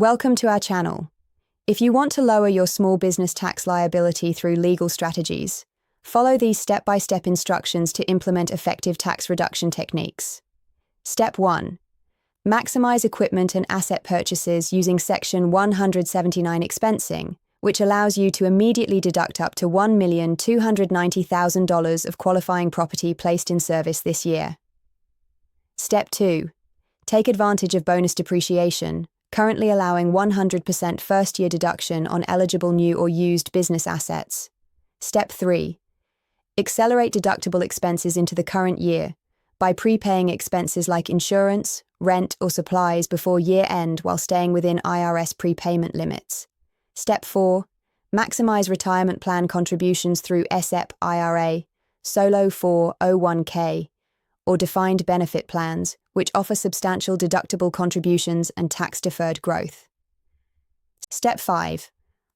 Welcome to our channel. If you want to lower your small business tax liability through legal strategies, follow these step-by-step instructions to implement effective tax reduction techniques. Step 1. Maximize equipment and asset purchases using Section 179 expensing, which allows you to immediately deduct up to $1,290,000 of qualifying property placed in service this year. Step 2. Take advantage of bonus depreciation, currently allowing 100% first-year deduction on eligible new or used business assets. Step 3. Accelerate deductible expenses into the current year by prepaying expenses like insurance, rent, or supplies before year-end while staying within IRS prepayment limits. Step 4. Maximize retirement plan contributions through SEP IRA, Solo 401k, or defined benefit plans, which offer substantial deductible contributions and tax-deferred growth. Step 5.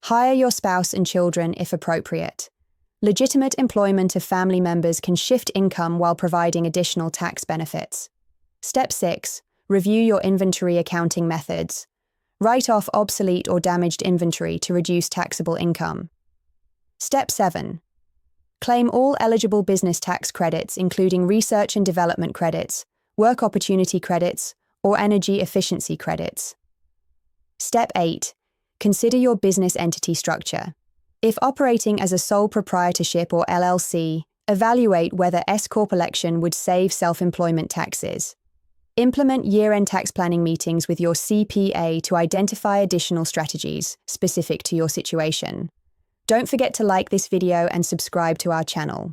Hire your spouse and children if appropriate. Legitimate employment of family members can shift income while providing additional tax benefits. Step 6. Review your inventory accounting methods. Write off obsolete or damaged inventory to reduce taxable income. Step 7. Claim all eligible business tax credits, including research and development credits, work opportunity credits, or energy efficiency credits. Step 8. Consider your business entity structure. If operating as a sole proprietorship or LLC, evaluate whether S-Corp election would save self-employment taxes. Implement year-end tax planning meetings with your CPA to identify additional strategies specific to your situation. Don't forget to like this video and subscribe to our channel.